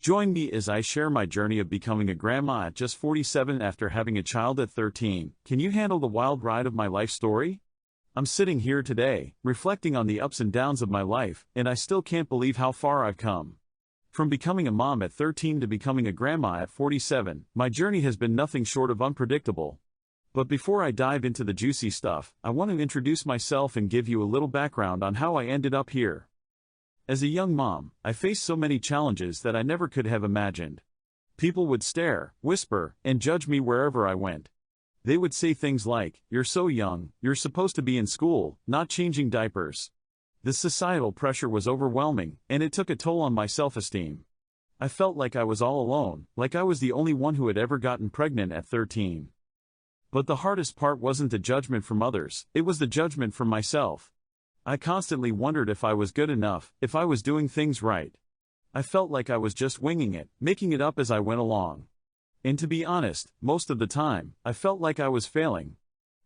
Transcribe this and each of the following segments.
Join me as I share my journey of becoming a grandma at just 47 after having a child at 13. Can you handle the wild ride of my life story? I'm sitting here today, reflecting on the ups and downs of my life, and I still can't believe how far I've come. From becoming a mom at 13 to becoming a grandma at 47, my journey has been nothing short of unpredictable. But before I dive into the juicy stuff, I want to introduce myself and give you a little background on how I ended up here. As a young mom, I faced so many challenges that I never could have imagined. People would stare, whisper, and judge me wherever I went. They would say things like, "You're so young, you're supposed to be in school, not changing diapers." The societal pressure was overwhelming, and it took a toll on my self-esteem. I felt like I was all alone, like I was the only one who had ever gotten pregnant at 13. But the hardest part wasn't the judgment from others, it was the judgment from myself. I constantly wondered if I was good enough, if I was doing things right. I felt like I was just winging it, making it up as I went along. And to be honest, most of the time, I felt like I was failing.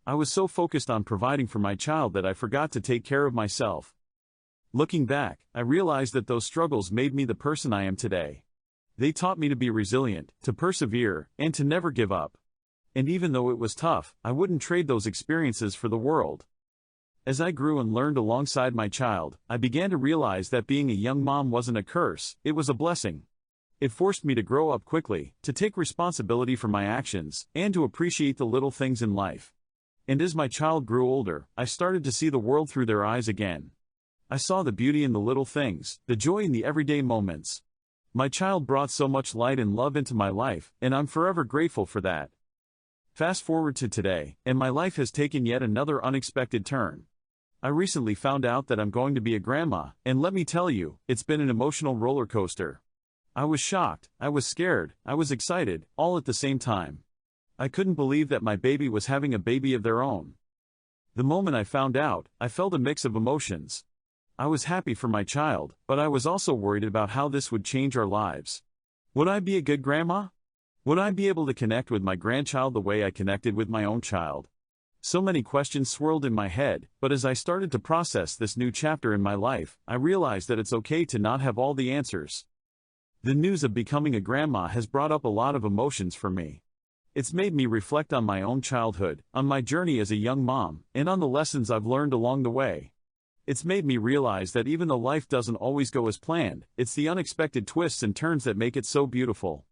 I was so focused on providing for my child that I forgot to take care of myself. Looking back, I realized that those struggles made me the person I am today. They taught me to be resilient, to persevere, and to never give up. And even though it was tough, I wouldn't trade those experiences for the world. As I grew and learned alongside my child, I began to realize that being a young mom wasn't a curse, it was a blessing. It forced me to grow up quickly, to take responsibility for my actions, and to appreciate the little things in life. And as my child grew older, I started to see the world through their eyes again. I saw the beauty in the little things, the joy in the everyday moments. My child brought so much light and love into my life, and I'm forever grateful for that. Fast forward to today, and my life has taken yet another unexpected turn. I recently found out that I'm going to be a grandma, and let me tell you, it's been an emotional roller coaster. I was shocked, I was scared, I was excited, all at the same time. I couldn't believe that my baby was having a baby of their own. The moment I found out, I felt a mix of emotions. I was happy for my child, but I was also worried about how this would change our lives. Would I be a good grandma? Would I be able to connect with my grandchild the way I connected with my own child? So many questions swirled in my head, but as I started to process this new chapter in my life, I realized that it's okay to not have all the answers. The news of becoming a grandma has brought up a lot of emotions for me. It's made me reflect on my own childhood, on my journey as a young mom, and on the lessons I've learned along the way. It's made me realize that even though life doesn't always go as planned, it's the unexpected twists and turns that make it so beautiful.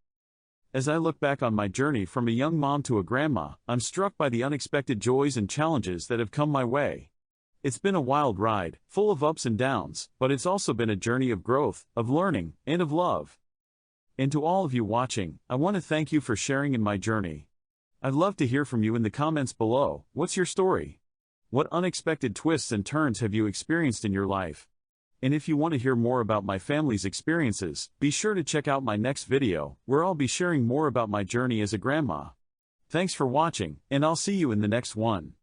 As I look back on my journey from a young mom to a grandma, I'm struck by the unexpected joys and challenges that have come my way. It's been a wild ride, full of ups and downs, but it's also been a journey of growth, of learning, and of love. And to all of you watching, I want to thank you for sharing in my journey. I'd love to hear from you in the comments below. What's your story? What unexpected twists and turns have you experienced in your life? And if you want to hear more about my family's experiences, be sure to check out my next video, where I'll be sharing more about my journey as a grandma. Thanks for watching, and I'll see you in the next one.